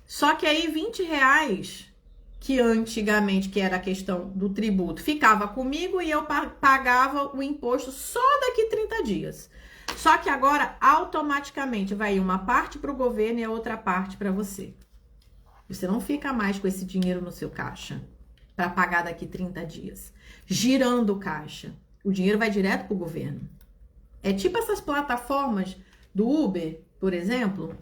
Só que aí R$20, que antigamente, que era a questão do tributo, ficava comigo e eu pagava o imposto só daqui 30 dias. Só que agora, automaticamente, vai uma parte para o governo e a outra parte para você. Você não fica mais com esse dinheiro no seu caixa para pagar daqui 30 dias. Girando o caixa. O dinheiro vai direto para o governo. É tipo essas plataformas do Uber, por exemplo,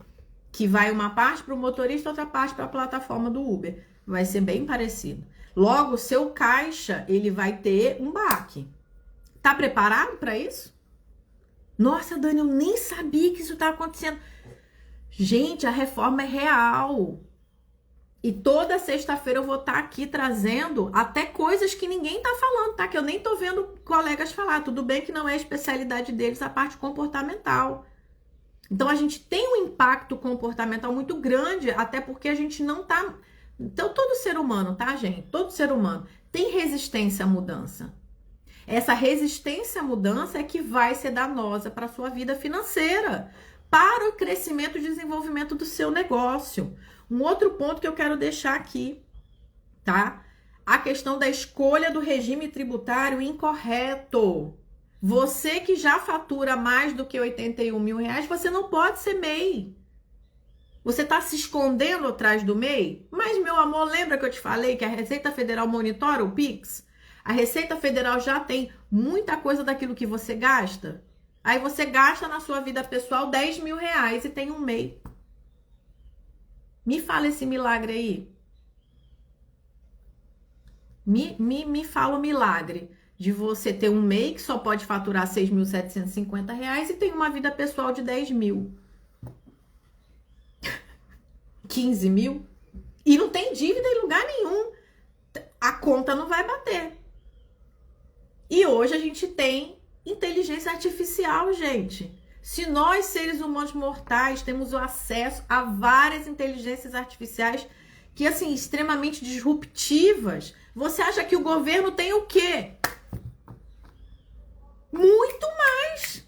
que vai uma parte para o motorista, outra parte para a plataforma do Uber. Vai ser bem parecido. Logo, o seu caixa, ele vai ter um baque. Tá preparado para isso? Nossa, Dani, eu nem sabia que isso tá acontecendo. Gente, a reforma é real. E toda sexta-feira eu vou estar aqui trazendo até coisas que ninguém tá falando, tá? Que eu nem tô vendo colegas falar. Tudo bem que não é a especialidade deles a parte comportamental. Então a gente tem um impacto comportamental muito grande, até porque a gente não tá... Então todo ser humano, tá, gente? Todo ser humano tem resistência à mudança. Essa resistência à mudança é que vai ser danosa para a sua vida financeira, para o crescimento e desenvolvimento do seu negócio. Um outro ponto que eu quero deixar aqui, tá? A questão da escolha do regime tributário incorreto. Você que já fatura mais do que 81 mil reais, você não pode ser MEI. Você está se escondendo atrás do MEI? Mas, meu amor, lembra que eu te falei que a Receita Federal monitora o Pix? A Receita Federal já tem muita coisa daquilo que você gasta. Aí você gasta na sua vida pessoal 10 mil reais e tem um MEI. Me fala esse milagre aí. Me fala o milagre de você ter um MEI que só pode faturar 6.750 reais e tem uma vida pessoal de 10 mil. 15 mil. E não tem dívida em lugar nenhum. A conta não vai bater. E hoje a gente tem inteligência artificial, gente. Se nós, seres humanos mortais, temos o acesso a várias inteligências artificiais que, assim, extremamente disruptivas, você acha que o governo tem o quê? Muito mais.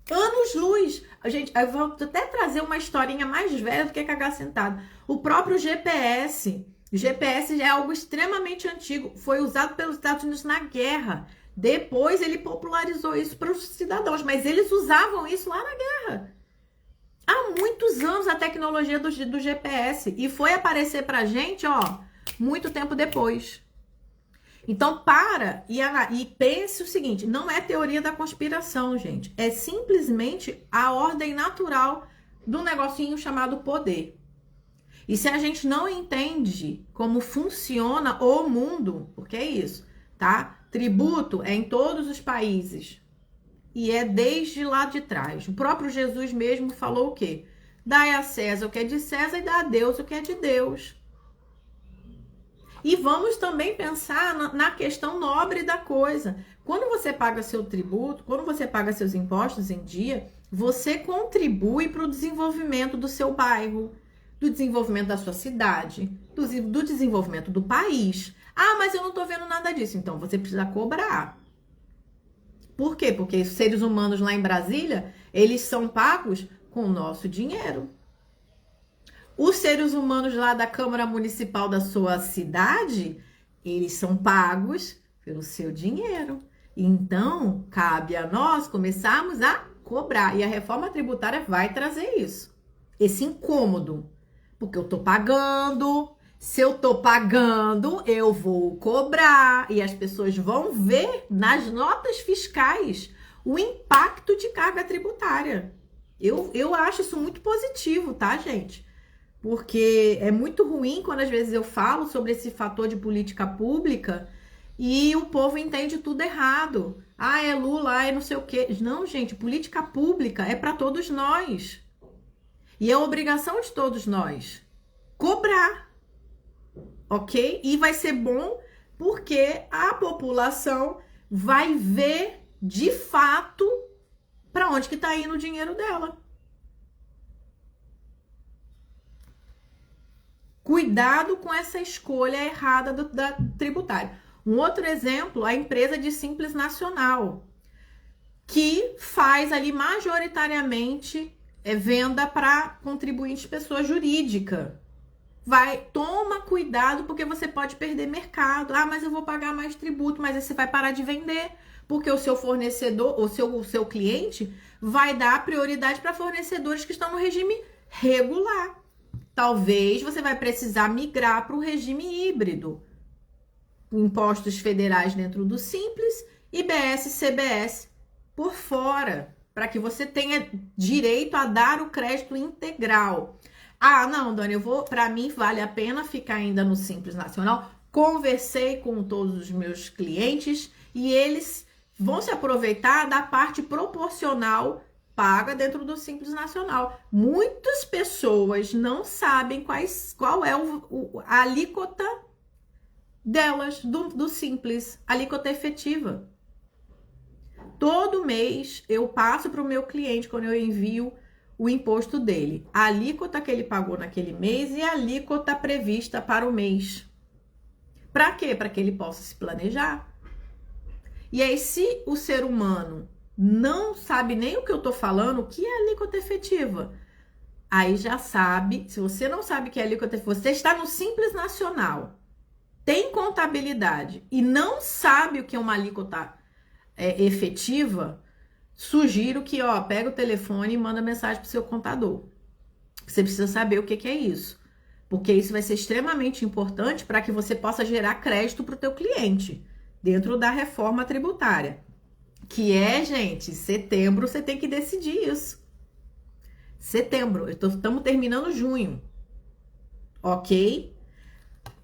Anos-luz. Gente, eu vou até trazer uma historinha mais velha do que cagar sentado. O próprio GPS. O GPS já é algo extremamente antigo. Foi usado pelos Estados Unidos na guerra. Depois ele popularizou isso para os cidadãos, mas eles usavam isso lá na guerra. Há muitos anos a tecnologia do GPS e foi aparecer para a gente, ó, muito tempo depois. Então para e pense o seguinte, não é teoria da conspiração, gente. É simplesmente a ordem natural do negocinho chamado poder. E se a gente não entende como funciona o mundo, porque é isso, tá? Tributo é em todos os países e é desde lá de trás. O próprio Jesus mesmo falou o quê? Dai a César o que é de César e dá a Deus o que é de Deus. E vamos também pensar na questão nobre da coisa. Quando você paga seu tributo, quando você paga seus impostos em dia, você contribui para o desenvolvimento do seu bairro, do desenvolvimento da sua cidade, do desenvolvimento do país. Ah, mas eu não tô vendo nada disso. Então, você precisa cobrar. Por quê? Porque os seres humanos lá em Brasília, eles são pagos com o nosso dinheiro. Os seres humanos lá da Câmara Municipal da sua cidade, eles são pagos pelo seu dinheiro. Então, cabe a nós começarmos a cobrar. E a reforma tributária vai trazer isso. Esse incômodo. Porque eu tô pagando... Se eu tô pagando, eu vou cobrar e as pessoas vão ver nas notas fiscais o impacto de carga tributária. Eu acho isso muito positivo, tá, gente? Porque é muito ruim quando às vezes eu falo sobre esse fator de política pública e o povo entende tudo errado. Ah, é Lula, é não sei o quê. Não, gente, política pública é para todos nós. E é obrigação de todos nós cobrar. Ok? E vai ser bom porque a população vai ver de fato para onde que está indo o dinheiro dela. Cuidado com essa escolha errada da tributária. Um outro exemplo, a empresa de Simples Nacional, que faz ali majoritariamente venda para contribuinte pessoa jurídica. Toma cuidado porque você pode perder mercado. Ah, mas eu vou pagar mais tributo, mas aí você vai parar de vender, porque o seu fornecedor, o seu cliente vai dar prioridade para fornecedores que estão no regime regular. Talvez você vai precisar migrar para o regime híbrido. Impostos federais dentro do Simples, IBS, CBS por fora, para que você tenha direito a dar o crédito integral. Ah, não, Dani, para mim vale a pena ficar ainda no Simples Nacional. Conversei com todos os meus clientes e eles vão se aproveitar da parte proporcional paga dentro do Simples Nacional. Muitas pessoas não sabem qual é a alíquota delas, do Simples, alíquota efetiva. Todo mês eu passo para o meu cliente, quando eu envio o imposto dele, a alíquota que ele pagou naquele mês e a alíquota prevista para o mês. Para quê? Para que ele possa se planejar. E aí, se o ser humano não sabe nem o que eu tô falando, o que é alíquota efetiva? Aí já sabe, se você não sabe o que é alíquota efetiva, você está no Simples Nacional, tem contabilidade e não sabe o que é uma alíquota efetiva, sugiro que, pega o telefone e manda mensagem pro seu contador. Você precisa saber o que é isso, porque isso vai ser extremamente importante para que você possa gerar crédito para o teu cliente dentro da reforma tributária. Que gente, setembro você tem que decidir isso. Setembro, estamos terminando junho, ok?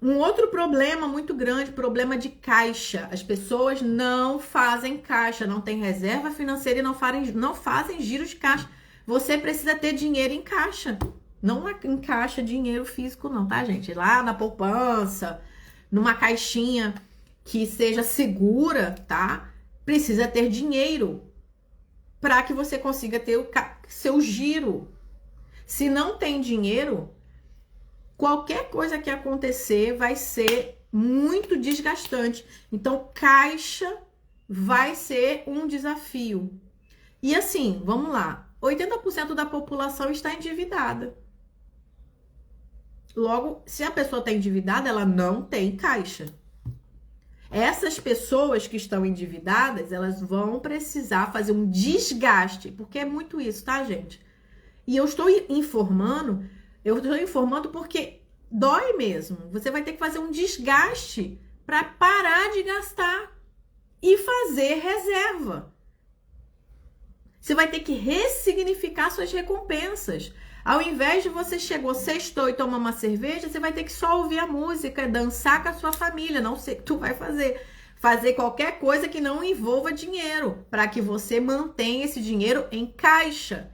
Um outro problema muito grande, problema de caixa. As pessoas não fazem caixa, não tem reserva financeira e não fazem giro de caixa. Você precisa ter dinheiro em caixa. Não em caixa dinheiro físico não, tá, gente? Lá na poupança, numa caixinha que seja segura, tá? Precisa ter dinheiro para que você consiga ter o seu giro. Se não tem dinheiro, qualquer coisa que acontecer vai ser muito desgastante. Então, caixa vai ser um desafio. E assim, vamos lá, 80% da população está endividada. Logo, se a pessoa está endividada, ela não tem caixa. Essas pessoas que estão endividadas, elas vão precisar fazer um desgaste, porque é muito isso, tá, gente? E eu estou informando porque dói mesmo. Você vai ter que fazer um desgaste para parar de gastar e fazer reserva. Você vai ter que ressignificar suas recompensas. Ao invés de você sextou e tomar uma cerveja, você vai ter que só ouvir a música, dançar com a sua família. Não sei o que tu vai fazer. Fazer qualquer coisa que não envolva dinheiro, para que você mantenha esse dinheiro em caixa.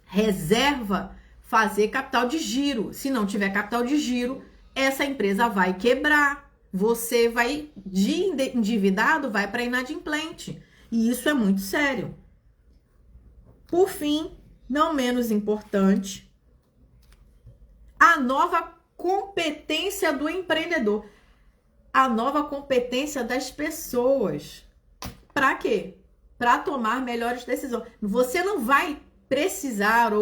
Reserva, fazer capital de giro. Se não tiver capital de giro, essa empresa vai quebrar. Você vai, de endividado, vai para inadimplente. E isso é muito sério. Por fim, não menos importante, a nova competência do empreendedor. A nova competência das pessoas. Para quê? Para tomar melhores decisões. Você não vai precisar,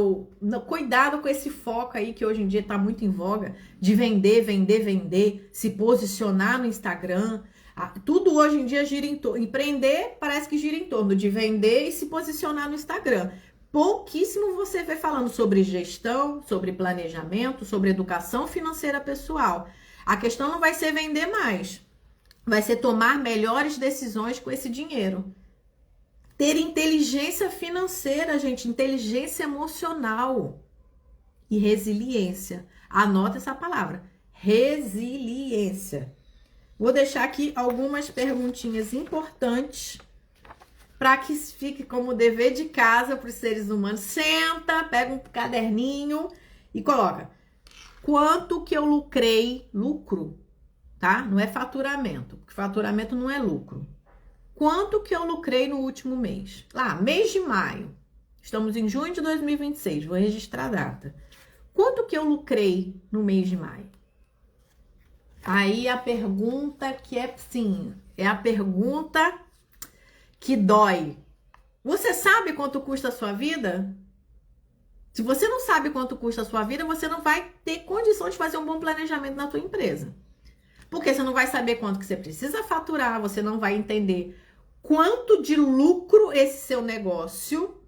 cuidado com esse foco aí que hoje em dia está muito em voga, de vender, se posicionar no Instagram. Tudo hoje em dia gira em torno, empreender parece que gira em torno de vender e se posicionar no Instagram. Pouquíssimo você vê falando sobre gestão, sobre planejamento, sobre educação financeira pessoal. A questão não vai ser vender mais, vai ser tomar melhores decisões com esse dinheiro. Ter inteligência financeira, gente, inteligência emocional e resiliência. Anota essa palavra, resiliência. Vou deixar aqui algumas perguntinhas importantes para que fique como dever de casa para os seres humanos. Senta, pega um caderninho e coloca. Quanto que eu lucrei? Lucro, tá? Não é faturamento, porque faturamento não é lucro. Quanto que eu lucrei no último mês? Lá, mês de maio. Estamos em junho de 2026, vou registrar a data. Quanto que eu lucrei no mês de maio? Aí a pergunta que é a pergunta que dói. Você sabe quanto custa a sua vida? Se você não sabe quanto custa a sua vida, você não vai ter condição de fazer um bom planejamento na tua empresa. Porque você não vai saber quanto que você precisa faturar, você não vai entender quanto de lucro esse seu negócio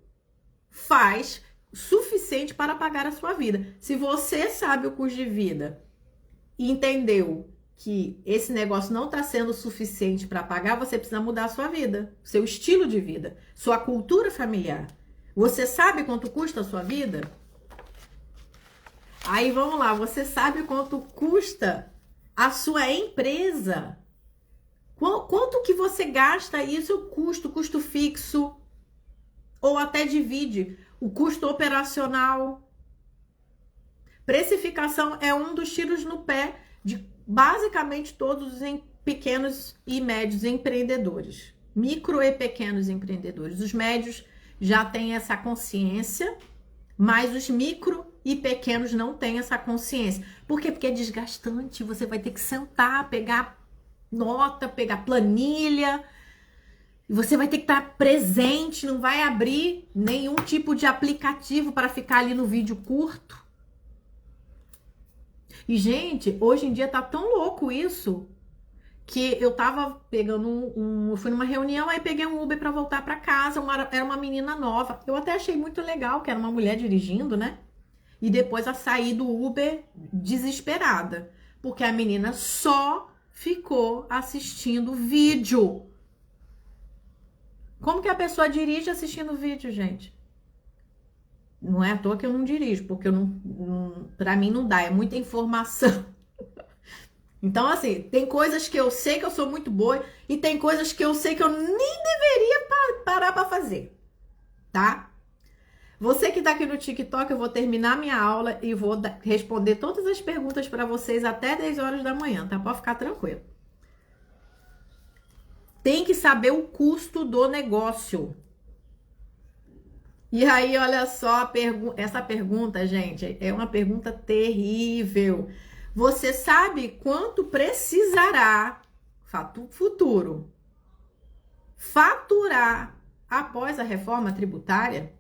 faz suficiente para pagar a sua vida. Se você sabe o custo de vida e entendeu que esse negócio não está sendo suficiente para pagar, você precisa mudar a sua vida, seu estilo de vida, sua cultura familiar. Você sabe quanto custa a sua vida? Aí vamos lá, você sabe quanto custa a sua empresa? Quanto que você gasta isso, custo fixo? ou até divide o custo operacional. Precificação é um dos tiros no pé de basicamente todos os pequenos e médios empreendedores, micro e pequenos empreendedores. Os médios já têm essa consciência, mas os micro e pequenos não têm essa consciência. Por quê? Porque é desgastante, você vai ter que sentar, pegar nota, pegar planilha, você vai ter que estar presente, não vai abrir nenhum tipo de aplicativo para ficar ali no vídeo curto. E, gente, hoje em dia tá tão louco isso que eu tava pegando eu fui numa reunião, aí peguei um Uber para voltar para casa, era uma menina nova. Eu até achei muito legal, que era uma mulher dirigindo, né? E depois a sair do Uber desesperada, porque a menina só ficou assistindo vídeo. Como que a pessoa dirige assistindo vídeo, gente? Não é à toa que eu não dirijo, porque pra mim não dá, é muita informação. Então, assim, tem coisas que eu sei que eu sou muito boa e tem coisas que eu sei que eu nem deveria parar pra fazer, tá? Você que tá aqui no TikTok, eu vou terminar minha aula e vou responder todas as perguntas pra vocês até 10 horas da manhã, tá? Pode ficar tranquilo. Tem que saber o custo do negócio. E aí, olha só, essa pergunta, gente, é uma pergunta terrível. Você sabe quanto precisará, futuro, faturar após a reforma tributária?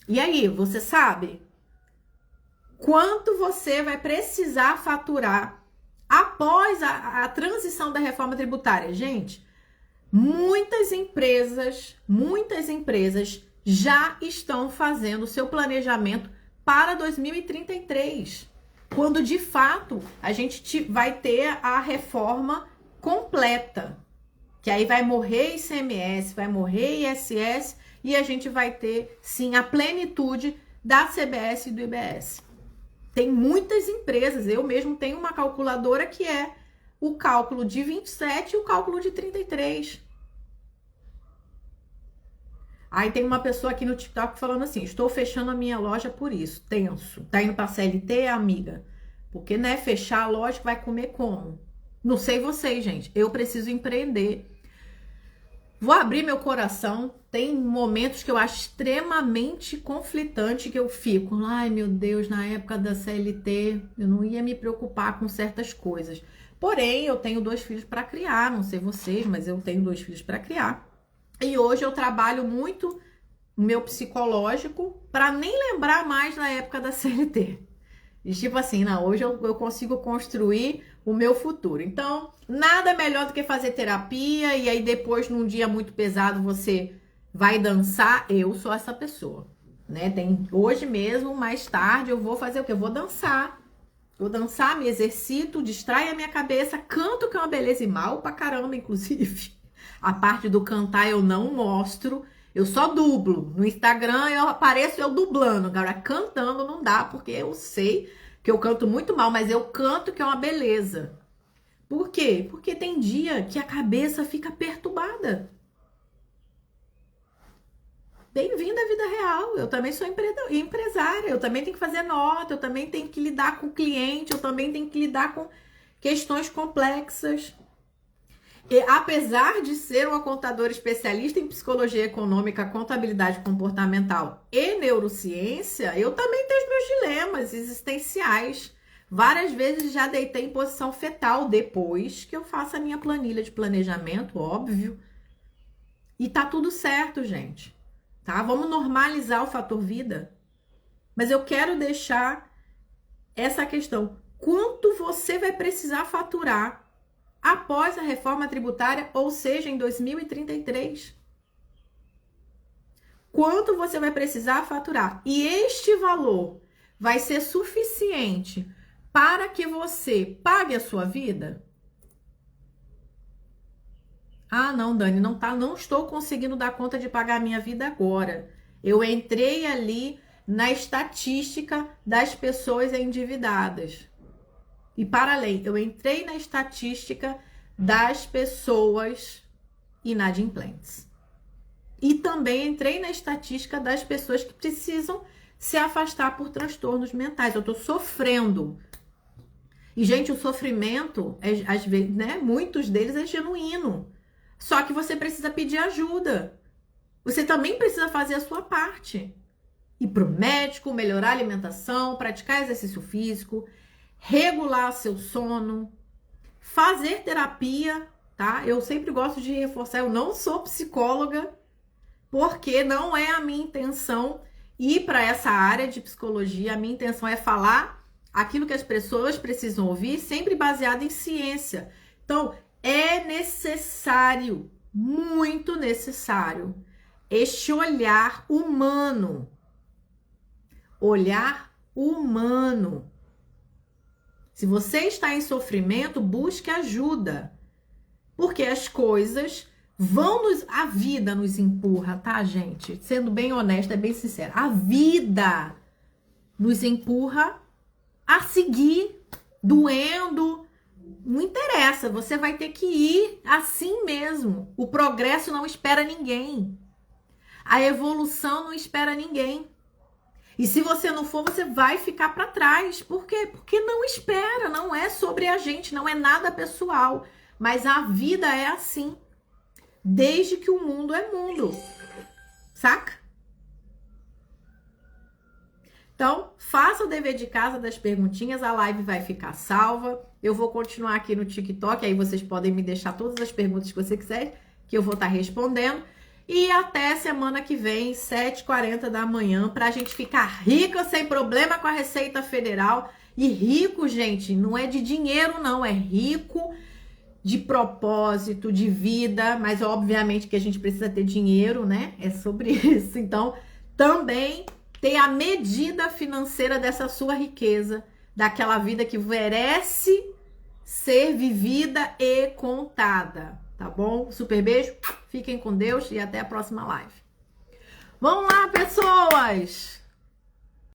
E aí, você sabe quanto você vai precisar faturar após a transição da reforma tributária? Gente, muitas empresas já estão fazendo o seu planejamento para 2033, quando de fato a gente vai ter a reforma completa, que aí vai morrer ICMS, vai morrer ISS e a gente vai ter sim a plenitude da CBS e do IBS. Tem muitas empresas, eu mesmo tenho uma calculadora que é o cálculo de 27 e o cálculo de 33. Aí tem uma pessoa aqui no TikTok falando assim, estou fechando a minha loja por isso, tenso. Tá indo pra CLT, amiga? Porque, né, fechar a loja vai comer como? Não sei vocês, gente, eu preciso empreender. Vou abrir meu coração, tem momentos que eu acho extremamente conflitante, que eu fico, ai meu Deus, na época da CLT, eu não ia me preocupar com certas coisas. Porém, eu tenho 2 filhos para criar, não sei vocês, mas eu tenho 2 filhos para criar. E hoje eu trabalho muito o meu psicológico para nem lembrar mais da época da CLT. E tipo assim, não, hoje eu consigo construir o meu futuro. Então, nada melhor do que fazer terapia e aí depois, num dia muito pesado, você vai dançar. Eu sou essa pessoa, né? Hoje mesmo, mais tarde, eu vou fazer o quê? Eu vou dançar. Vou dançar, me exercito, distraio a minha cabeça, canto, que é uma beleza, e mal pra caramba, inclusive. A parte do cantar eu não mostro, eu só dublo. No Instagram eu apareço eu dublando, agora cantando não dá, porque eu sei que eu canto muito mal, mas eu canto, que é uma beleza. Por quê? Porque tem dia que a cabeça fica perturbada. Bem-vindo à vida real, eu também sou empresária, eu também tenho que fazer nota, eu também tenho que lidar com o cliente, eu também tenho que lidar com questões complexas. E, apesar de ser uma contadora especialista em psicologia econômica, contabilidade comportamental e neurociência, eu também tenho os meus dilemas existenciais. Várias vezes já deitei em posição fetal depois que eu faço a minha planilha de planejamento, óbvio. E tá tudo certo, gente. Tá? Vamos normalizar o fator vida. Mas eu quero deixar essa questão. Quanto você vai precisar faturar após a reforma tributária, ou seja, em 2033? Quanto você vai precisar faturar? E este valor vai ser suficiente para que você pague a sua vida? Ah, não, Dani, não estou conseguindo dar conta de pagar a minha vida agora. Eu entrei ali na estatística das pessoas endividadas. E para além, eu entrei na estatística das pessoas inadimplentes. e também entrei na estatística das pessoas que precisam se afastar por transtornos mentais. Eu tô sofrendo. E, gente, o sofrimento, às vezes, né? Muitos deles é genuíno. Só que você precisa pedir ajuda. Você também precisa fazer a sua parte. Ir pro médico, melhorar a alimentação, praticar exercício físico, regular seu sono, fazer terapia, tá? Eu sempre gosto de reforçar, eu não sou psicóloga, porque não é a minha intenção ir para essa área de psicologia. A minha intenção é falar aquilo que as pessoas precisam ouvir, sempre baseado em ciência. Então, é necessário, muito necessário, este olhar humano. Olhar humano. Se você está em sofrimento, busque ajuda. Porque as coisas a vida nos empurra, tá, gente? Sendo bem honesta, bem sincera. A vida nos empurra a seguir, doendo. Não interessa, você vai ter que ir assim mesmo. O progresso não espera ninguém. A evolução não espera ninguém. E se você não for, você vai ficar para trás. Por quê? Porque não espera, não é sobre a gente, não é nada pessoal. Mas a vida é assim. Desde que o mundo é mundo. Saca? Então, faça o dever de casa das perguntinhas, a live vai ficar salva. Eu vou continuar aqui no TikTok, aí vocês podem me deixar todas as perguntas que você quiser, que eu vou estar respondendo. E até semana que vem, 7h40 da manhã, pra gente ficar rica sem problema com a Receita Federal. E rico, gente, não é de dinheiro não, é rico de propósito, de vida, mas obviamente que a gente precisa ter dinheiro, né? É sobre isso. Então, também ter a medida financeira dessa sua riqueza, daquela vida que merece ser vivida e contada, tá bom? Super beijo, fiquem com Deus e até a próxima live. Vamos lá, pessoas!